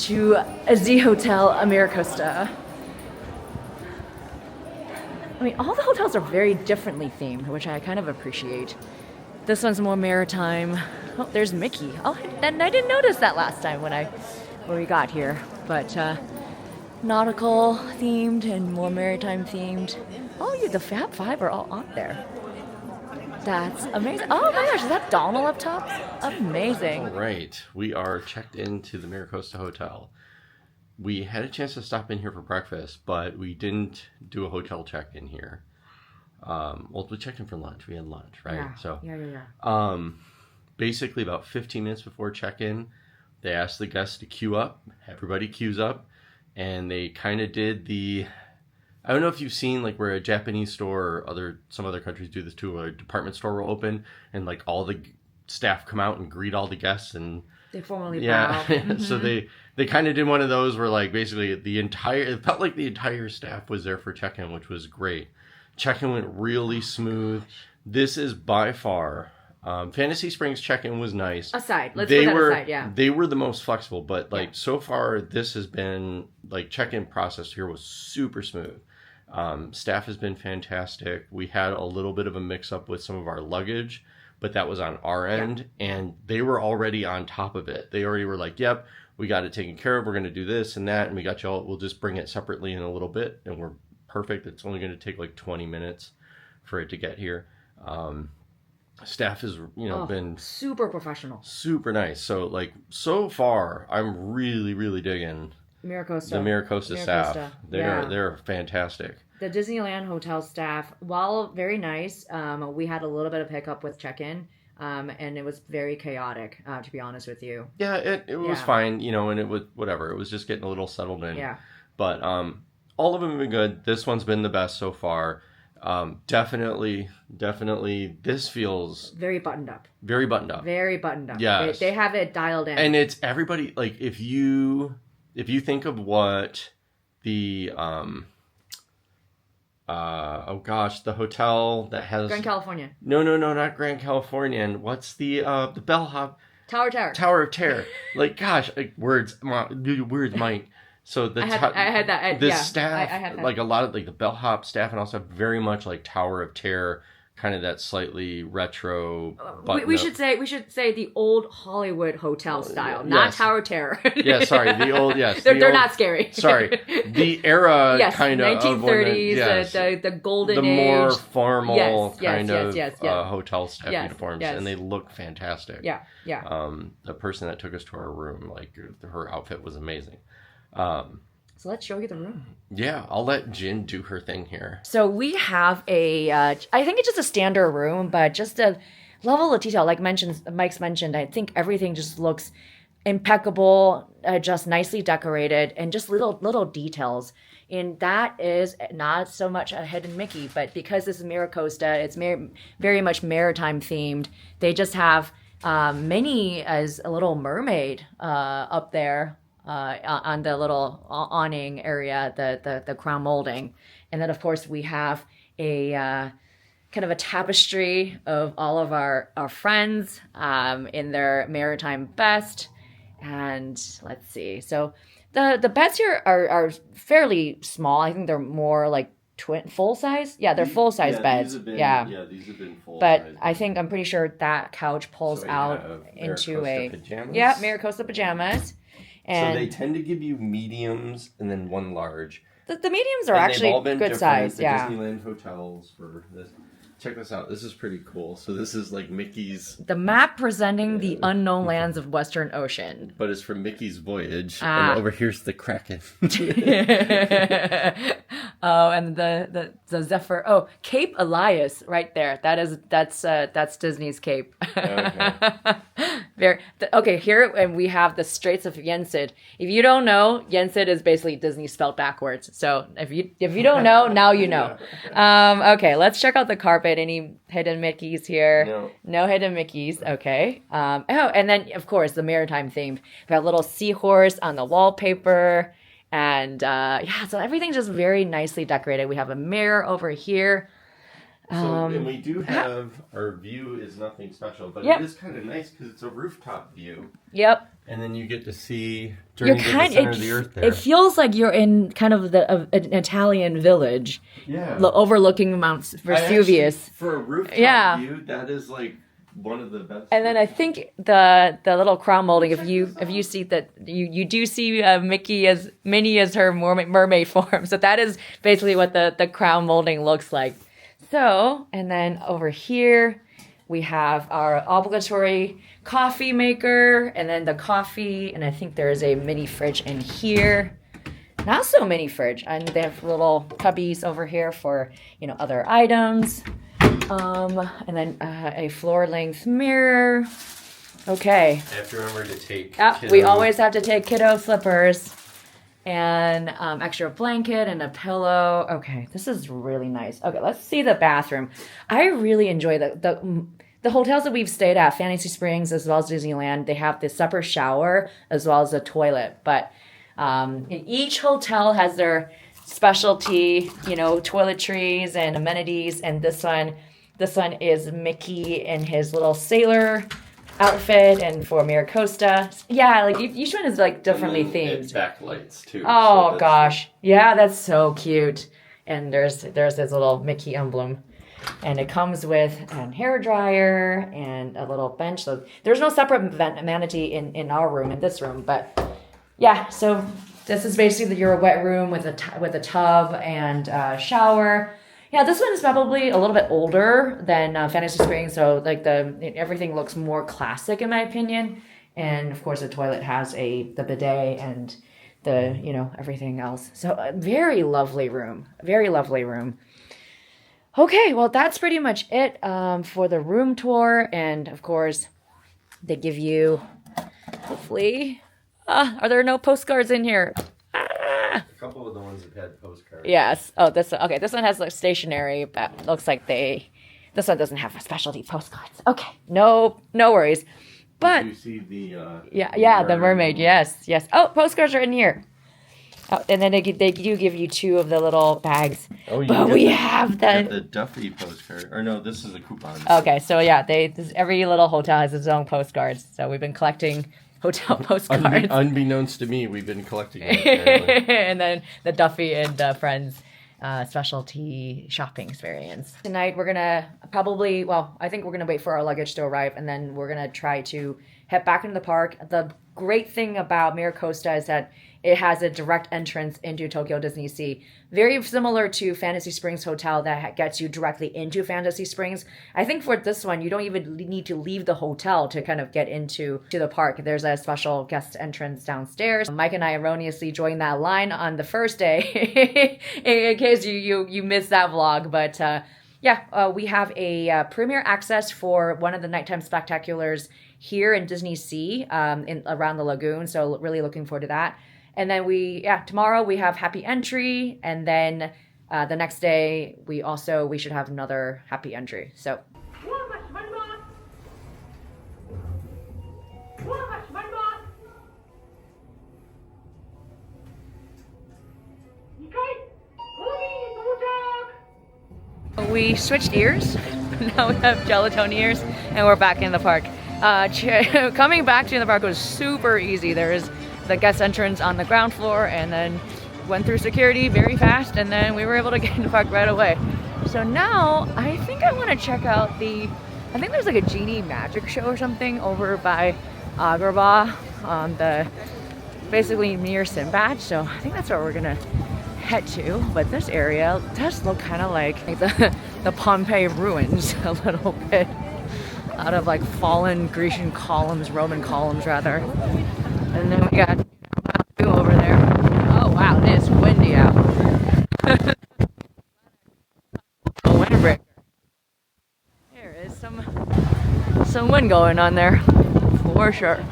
D: to the Hotel MiraCosta. I mean, all the hotels are very differently themed, which I kind of appreciate. This one's more maritime. Oh, there's Mickey. Oh, and I didn't notice that last time when we got here. But nautical themed and more maritime themed. Oh, the Fab Five are all on there. That's amazing. Oh my gosh, is that Donald up top? Amazing.
B: All right, we are checked into the MiraCosta Hotel. We had a chance to stop in here for breakfast, but we didn't do a hotel check-in here. Well, we checked in for lunch. We had lunch, right?
D: Yeah.
B: So,
D: Yeah.
B: Basically, about 15 minutes before check-in, they asked the guests to queue up. Everybody queues up, and they kind of did the... I don't know if you've seen like where a Japanese store or some other countries do this too, where a department store will open and like all the staff come out and greet all the guests and...
D: They formally
B: bow.
D: Mm-hmm.
B: So they kind of did one of those where like basically it felt like the entire staff was there for check-in, which was great. Check-in went really smooth. This is by far, Fantasy Springs check-in was nice.
D: Let's put that aside, yeah.
B: They were the most flexible, but like so far this has been like check-in process here was super smooth. Staff has been fantastic. We had a little bit of a mix-up with some of our luggage, but that was on our end, and they were already on top of it. They already were like, yep, we got it taken care of. We're going to do this and that, and we got y'all. We'll just bring it separately in a little bit, and we're perfect. It's only going to take like 20 minutes for it to get here. Staff has, been
D: super professional,
B: super nice. So like so far, I'm really, really digging
D: MiraCosta.
B: the MiraCosta staff. They're fantastic.
D: The Disneyland hotel staff, while very nice, we had a little bit of hiccup with check-in, and it was very chaotic, to be honest with you.
B: Yeah, it was fine, and it was whatever. It was just getting a little settled in.
D: Yeah.
B: But all of them have been good. This one's been the best so far. Definitely, this feels...
D: Very buttoned up.
B: Very buttoned up.
D: Very buttoned up.
B: Yes.
D: They have it dialed in.
B: And it's everybody, like, if you think of what the oh gosh, the hotel that has
D: Grand California.
B: No, not Grand Californian. What's the bellhop?
D: Tower.
B: Tower of Terror. Like, gosh, like, words, Mike. So the
D: I had that.
B: staff,
D: I had that.
B: like a lot of like the bellhop staff and also very much like Tower of Terror, kind of that slightly retro.
D: We should say the old Hollywood hotel style, not
B: yes.
D: Tower of Terror.
B: Yeah, sorry, the old
D: they're not scary.
B: Sorry, the era
D: yes,
B: kind of
D: 1930s,
B: yes,
D: the golden
B: the
D: age,
B: more formal kind of
D: yes.
B: hotel staff
D: Yes,
B: uniforms,
D: yes.
B: and they look fantastic.
D: Yeah.
B: The person that took us to our room, like her outfit was amazing.
D: So let's show you the room.
B: Yeah, I'll let Jin do her thing here.
D: So we have a, I think it's just a standard room, but just a level of detail, like Mike's mentioned, I think everything just looks impeccable, just nicely decorated, and just little details. And that is not so much a hidden Mickey, but because this is MiraCosta, it's very much maritime themed. They just have Minnie as a little mermaid up there. On the little awning area, the crown molding. And then, of course, we have a kind of a tapestry of all of our friends in their maritime best. And let's see. So the beds here are fairly small. I think they're more like full size. Yeah, they're full size beds.
B: These have been full
D: but
B: size.
D: I think I'm pretty sure that couch pulls out into a
B: pajamas.
D: Yeah, MiraCosta pajamas. And
B: so they tend to give you mediums and then one large.
D: The mediums are
B: and
D: actually
B: they've all been
D: good size.
B: The
D: Yeah.
B: Disneyland hotels for this. Check this out. This is pretty cool. So this is like Mickey's.
D: The map presenting the unknown lands of Western Ocean.
B: But it's from Mickey's Voyage. And over here's the Kraken.
D: Oh, and the Zephyr. Oh, Cape Elias, right there. That's Disney's Cape.
B: Okay.
D: Okay, here and we have the Straits of Yensid. If you don't know, Yensid is basically Disney spelled backwards. So if you don't know, now you know. Okay, let's check out the carpet. Any hidden Mickeys here? No hidden Mickeys. Okay. And then of course the maritime theme. We have a little seahorse on the wallpaper. And so everything's just very nicely decorated. We have a mirror over here.
B: And we do have, our view is nothing special, but it is kind of nice because it's a rooftop view.
D: Yep.
B: And then you get to see during the center of the earth there.
D: It feels like you're in kind of an Italian village.
B: Yeah.
D: Overlooking Mount Vesuvius.
B: For a rooftop view, that is like one of the best.
D: And then I think the little crown molding, if you see that, you do see Minnie as her mermaid form. So that is basically what the crown molding looks like. So, and then over here, we have our obligatory coffee maker, and then the coffee, and I think there is a mini fridge in here. Not so mini fridge, and they have little cubbies over here for, other items. And then a floor-length mirror. Okay.
B: I have to remember to take
D: we always have to take kiddo slippers. And extra blanket and a pillow. Okay, this is really nice. Okay, let's see the bathroom. I really enjoy the hotels that we've stayed at, Fantasy Springs as well as Disneyland. They have the separate shower as well as a toilet. But in each hotel has their specialty, toiletries and amenities. And this one is Mickey in his little sailor outfit, and for MiraCosta. Yeah, like each one is like differently themed.
B: It's backlights too.
D: Oh gosh. Yeah, that's so cute. And there's this little Mickey emblem. And it comes with a hair dryer and a little bench. So there's no separate amenity in our room, in this room. But yeah, so this is basically your wet room with a tub and shower. Yeah, this one is probably a little bit older than Fantasy Springs, so like everything looks more classic in my opinion. And of course, the toilet has the bidet and the everything else. So very lovely room, very lovely room. Okay, well that's pretty much it for the room tour, and of course, they give you hopefully. Are there no postcards in here?
B: A couple of the ones that had postcards.
D: Yes. Oh, this one has like stationery, but looks like this one doesn't have specialty postcards. Okay, no worries. But
B: you see the
D: the mermaid. Yes. Oh, postcards are in here. Oh, and then they do give you 2 of the little bags.
B: Oh, you
D: but
B: get
D: we
B: the-
D: have
B: you get
D: the.
B: the Duffy postcard. Or no, this is a coupon.
D: Okay, so yeah, every little hotel has its own postcards. So we've been collecting hotel postcards.
B: Unbeknownst to me, we've been collecting them. Apparently.
D: And then the Duffy and Friends specialty shopping experience. Tonight we're gonna I think we're gonna wait for our luggage to arrive, and then we're gonna try to head back into the park. The great thing about MiraCosta is that it has a direct entrance into Tokyo DisneySea. Very similar to Fantasy Springs Hotel that gets you directly into Fantasy Springs. I think for this one, you don't even need to leave the hotel to kind of get into the park. There's a special guest entrance downstairs. Mike and I erroneously joined that line on the first day in case you missed that vlog. But we have a premier access for one of the nighttime spectaculars here in DisneySea around the lagoon. So really looking forward to that. And then tomorrow we have happy entry, and then the next day we should have another happy entry. So we switched ears. Now we have gelatin ears, and we're back in the park. Coming back to the park was super easy. There is the guest entrance on the ground floor, and then went through security very fast, and then we were able to get in the park right away. So now I think I want to check out I think there's like a genie magic show or something over by Agrabah, basically near Sinbad. So I think that's where we're gonna head to. But this area does look kind of like the Pompeii ruins a little bit, out of like fallen Grecian columns, Roman columns rather. And then we got view over there. Oh wow, it is windy out. A windbreaker. There is some wind going on there, for sure.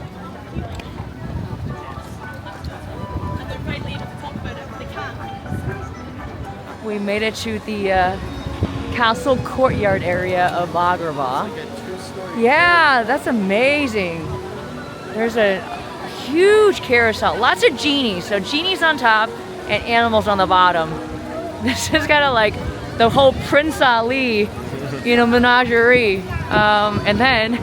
D: We made it to the castle courtyard area of Agrabah. Yeah, that's amazing. There's a huge carousel, lots of genies. So genies on top and animals on the bottom. This is kind of like the whole Prince Ali, menagerie. And then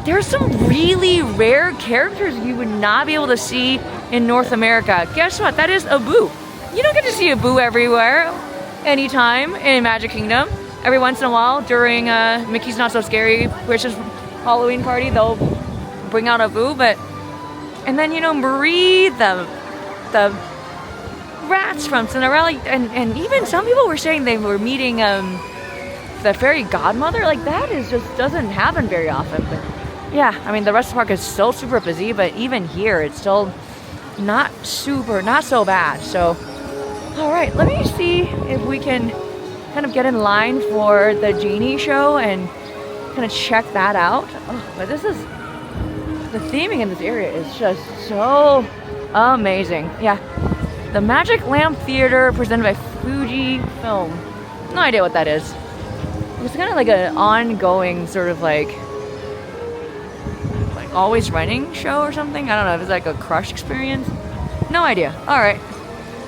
D: there's some really rare characters you would not be able to see in North America. Guess what? That is Abu. You don't get to see Abu everywhere, anytime in Magic Kingdom. Every once in a while during Mickey's Not So Scary Christmas Halloween party, they'll bring out Abu, and then Marie, the rats from Cinderella, and even some people were saying they were meeting the fairy godmother. Like that doesn't happen very often. But yeah, I mean the rest of the park is still super busy, but even here it's still not so bad. So all right, let me see if we can kind of get in line for the genie show and kind of check that out. Oh, but the theming in this area is just so amazing. Yeah, the Magic Lamp Theater presented by Fuji Film. No idea what that is. It's kind of like an ongoing sort of like always running show or something. I don't know if it's like a crush experience. No idea. All right,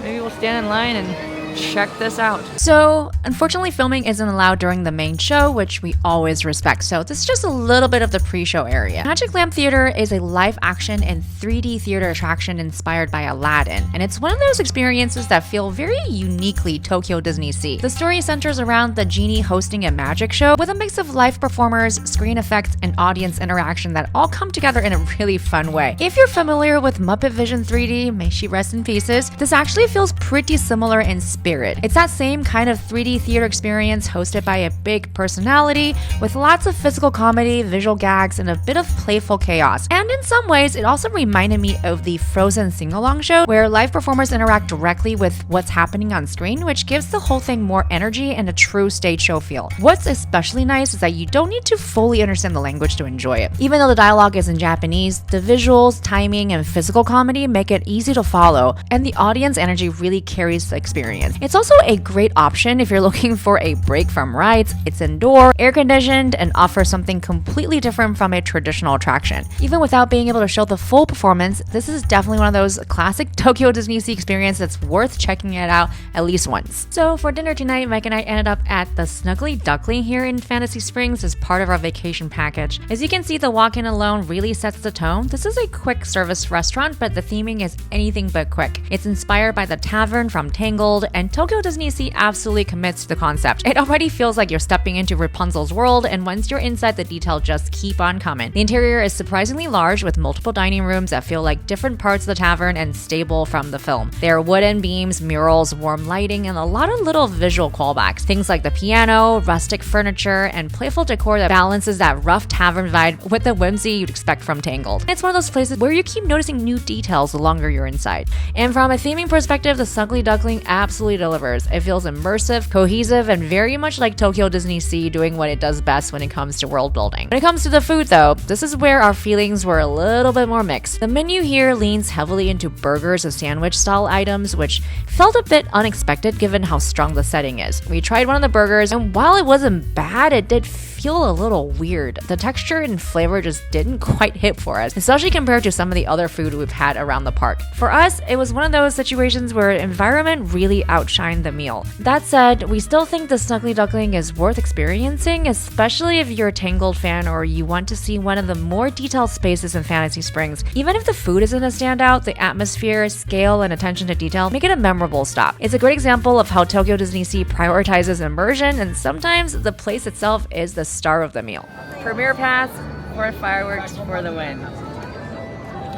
D: maybe we'll stand in line and check this out.
A: So, unfortunately, filming isn't allowed during the main show, which we always respect. So, this is just a little bit of the pre-show area. Magic Lamp Theater is a live-action and 3D theater attraction inspired by Aladdin, and it's one of those experiences that feel very uniquely Tokyo DisneySea. The story centers around the genie hosting a magic show with a mix of live performers, screen effects, and audience interaction that all come together in a really fun way. If you're familiar with Muppet Vision 3D, may she rest in pieces, this actually feels pretty similar in spirit. It's that same kind of 3D theater experience hosted by a big personality with lots of physical comedy, visual gags, and a bit of playful chaos. And in some ways, it also reminded me of the Frozen sing-along show where live performers interact directly with what's happening on screen, which gives the whole thing more energy and a true stage show feel. What's especially nice is that you don't need to fully understand the language to enjoy it. Even though the dialogue is in Japanese, the visuals, timing, and physical comedy make it easy to follow, and the audience energy really carries the experience. It's also a great option if you're looking for a break from rides. It's indoor, air-conditioned, and offers something completely different from a traditional attraction. Even without being able to show the full performance, this is definitely one of those classic Tokyo DisneySea experience that's worth checking it out at least once. So for dinner tonight, Mike and I ended up at the Snuggly Duckling here in Fantasy Springs as part of our vacation package. As you can see, the walk-in alone really sets the tone. This is a quick service restaurant, but the theming is anything but quick. It's inspired by the Tavern from Tangled, and Tokyo DisneySea absolutely commits to the concept. It already feels like you're stepping into Rapunzel's world, and once you're inside, the details just keep on coming. The interior is surprisingly large with multiple dining rooms that feel like different parts of the tavern and stable from the film. There are wooden beams, murals, warm lighting, and a lot of little visual callbacks. Things like the piano, rustic furniture, and playful decor that balances that rough tavern vibe with the whimsy you'd expect from Tangled. It's one of those places where you keep noticing new details the longer you're inside. And from a theming perspective, the Snuggly Duckling absolutely delivers. It feels immersive, cohesive, and very much like Tokyo DisneySea doing what it does best when it comes to world building. When it comes to the food though, this is where our feelings were a little bit more mixed. The menu here leans heavily into burgers and sandwich style items, which felt a bit unexpected given how strong the setting is. We tried one of the burgers, and while it wasn't bad, it did feel a little weird. The texture and flavor just didn't quite hit for us, especially compared to some of the other food we've had around the park. For us, it was one of those situations where environment really outshined the meal. That said, we still think the Snuggly Duckling is worth experiencing, especially if you're a Tangled fan or you want to see one of the more detailed spaces in Fantasy Springs. Even if the food isn't a standout, the atmosphere, scale, and attention to detail make it a memorable stop. It's a great example of how Tokyo DisneySea prioritizes immersion, and sometimes the place itself is the star of the meal.
D: Premier pass or fireworks for the win.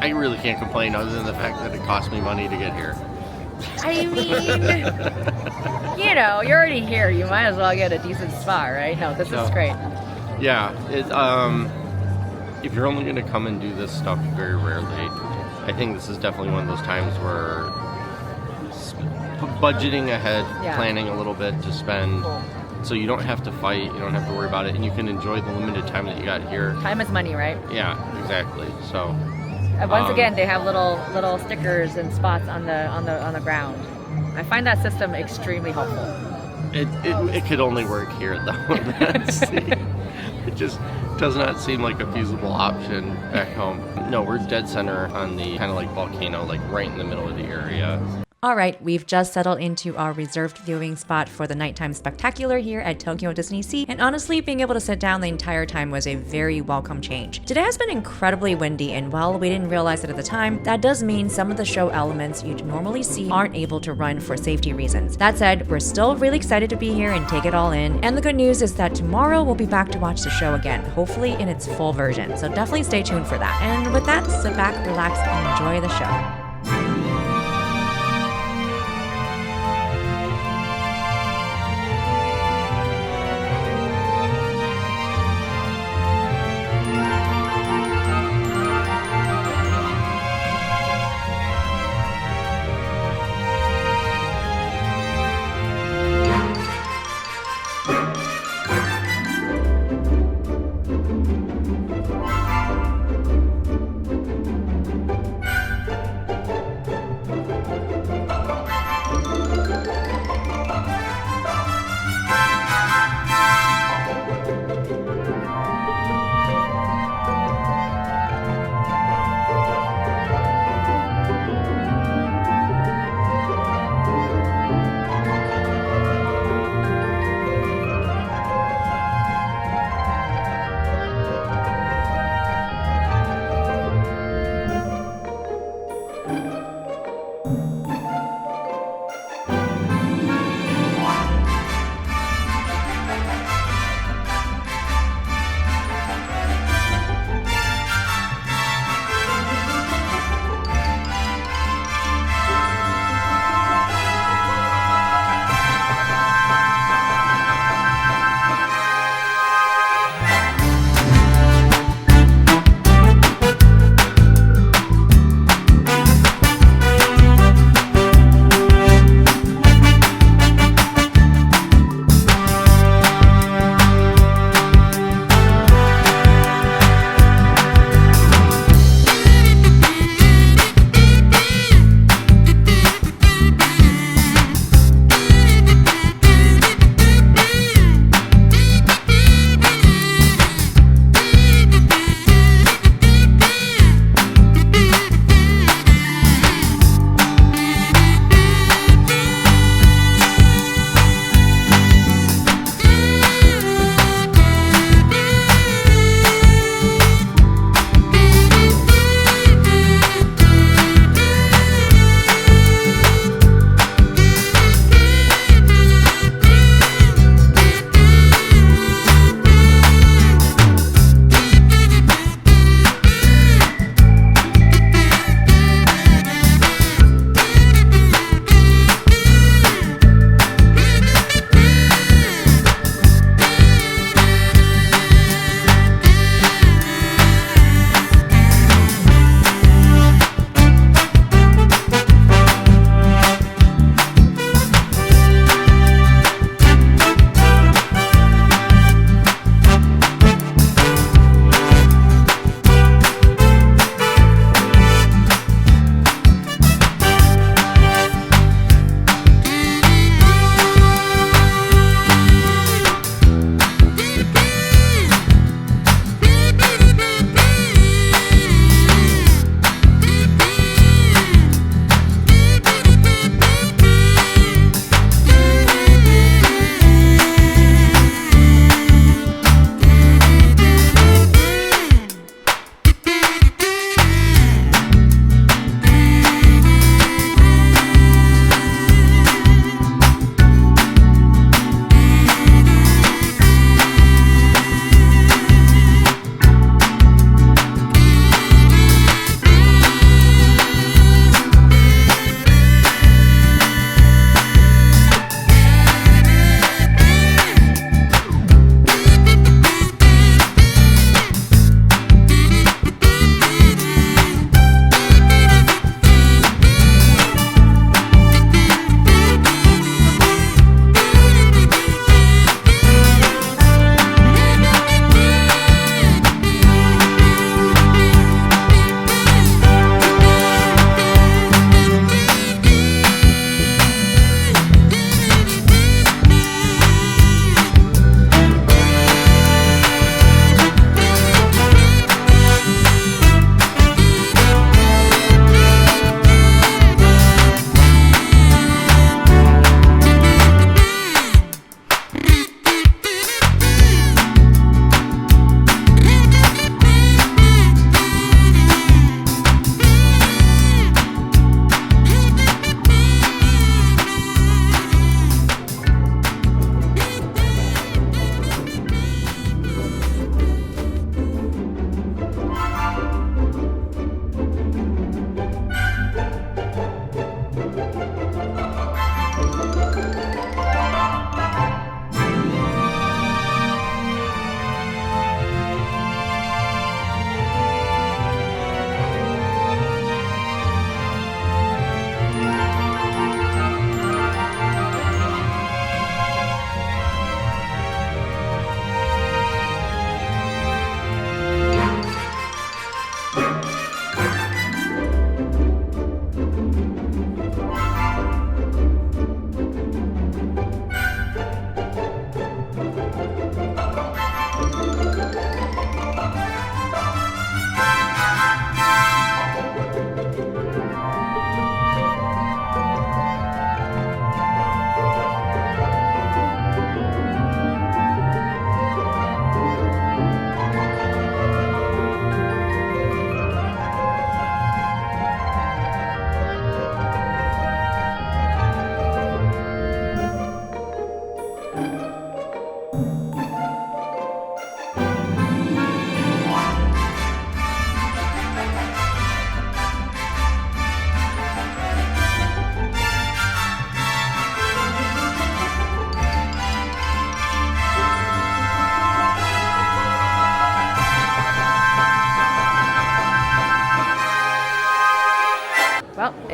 B: I really can't complain other than the fact that it cost me money to get here.
D: I mean, you know, you're already here. You might as well get a decent spot, right? No, this is great.
B: Yeah, if you're only going to come and do this stuff very rarely, I think this is definitely one of those times where budgeting ahead, planning a little bit to spend, so you don't have to fight, you don't have to worry about it, and you can enjoy the limited time that you got here.
D: Time is money, right?
B: Yeah, exactly. So
D: once again, they have little stickers and spots on the ground. I find that system extremely helpful.
B: It could only work here though. It just does not seem like a feasible option back home. No, we're dead center on the kind of like volcano, like right in the middle of the area.
A: Alright, we've just settled into our reserved viewing spot for the nighttime spectacular here at Tokyo DisneySea, and honestly, being able to sit down the entire time was a very welcome change. Today has been incredibly windy, and while we didn't realize it at the time, that does mean some of the show elements you'd normally see aren't able to run for safety reasons. That said, we're still really excited to be here and take it all in, and the good news is that tomorrow we'll be back to watch the show again, hopefully in its full version, so definitely stay tuned for that. And with that, sit back, relax, and enjoy the show.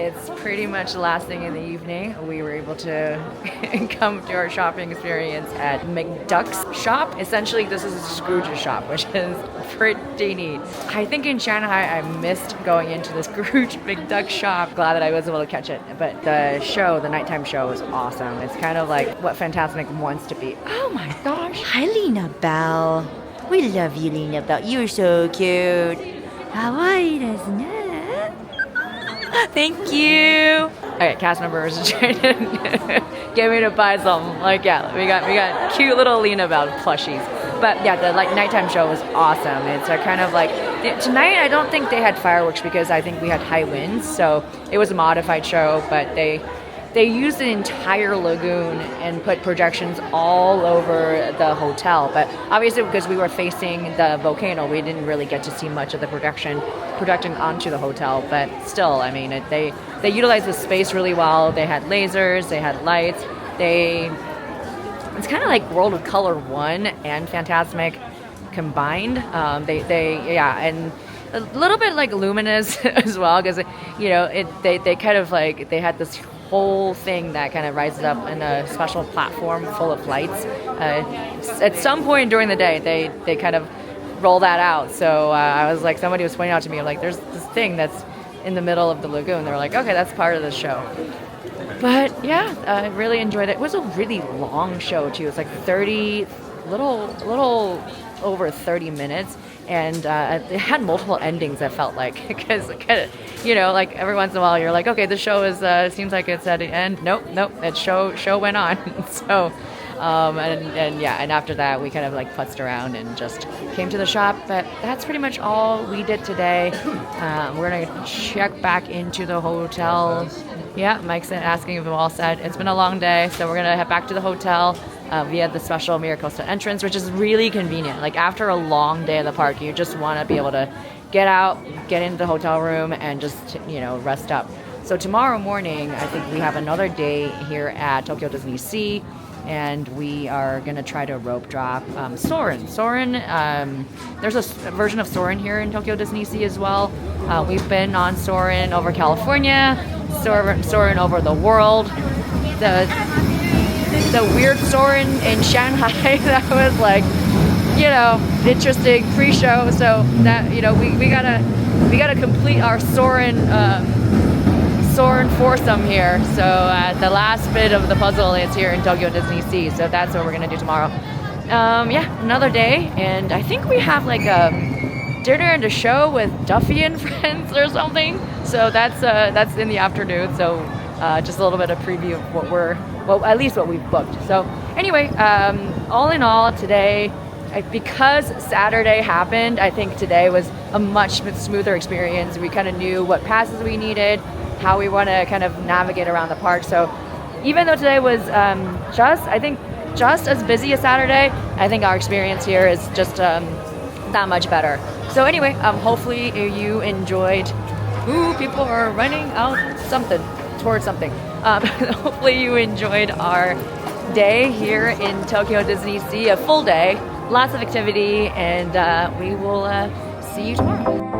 D: it's pretty much the last thing in the evening. We were able to come to our shopping experience at McDuck's shop. Essentially, this is Scrooge's shop, which is pretty neat. I think in Shanghai, I missed going into the Scrooge McDuck shop. Glad that I was able to catch it. But the show, the nighttime show, was awesome. It's kind of like what Fantasmic wants to be. Oh my gosh. Hi, Lena Bell. We love you, Lena Bell. You're so cute. Hawaii, isn't it? Thank you. Okay, cast members are trying to get me to buy some. Like, yeah, we got cute little Lena Bell plushies. But yeah, the like nighttime show was awesome. It's a kind of like tonight. I don't think they had fireworks because I think we had high winds, so it was a modified show. But they used an entire lagoon and put projections all over the hotel. But obviously, because we were facing the volcano, we didn't really get to see much of the projecting onto the hotel. But still, I mean, they utilized the space really well. They had lasers, they had lights. It's kind of like World of Color 1 and Fantasmic combined. And a little bit like Luminous as well, because they kind of like they had this whole thing that kind of rises up in a special platform full of lights. At some point during the day, they kind of roll that out. So I was like, somebody was pointing out to me, like, there's this thing that's in the middle of the lagoon. They were like, okay, that's part of the show. But yeah, I really enjoyed it. It was a really long show too. It's like little over 30 minutes. And it had multiple endings, I felt like, because like every once in a while you're like, okay, the show is seems like it's at the end. Nope, that show went on. So and after that we kind of like putzed around and just came to the shop. But that's pretty much all we did today. We're gonna check back into the hotel. Yeah, Mike's asking if we're all set. It's been a long day, so we're gonna head back to the hotel via the special MiraCosta entrance, which is really convenient. Like after a long day at the park, you just want to be able to get out, get into the hotel room, and just rest up. So tomorrow morning, I think we have another day here at Tokyo DisneySea, and we are gonna try to rope drop Soarin'. There's a version of Soarin' here in Tokyo DisneySea as well. We've been on Soarin' over California, Soarin' over the world. The weird Soarin' in Shanghai, that was like, interesting pre-show. So that we gotta complete our Soarin' foursome here. So the last bit of the puzzle is here in Tokyo DisneySea. So that's what we're gonna do tomorrow. Another day, and I think we have like a dinner and a show with Duffy and Friends or something. So that's in the afternoon. So just a little bit of preview of at least what we've booked. So anyway, all in all today, because Saturday happened, I think today was a much smoother experience. We kind of knew what passes we needed, how we want to kind of navigate around the park. So even though today was just as busy as Saturday, I think our experience here is just that much better. So anyway, hopefully you enjoyed. Ooh, people are running out towards something. Hopefully you enjoyed our day here in Tokyo DisneySea, a full day, lots of activity, and we will see you tomorrow.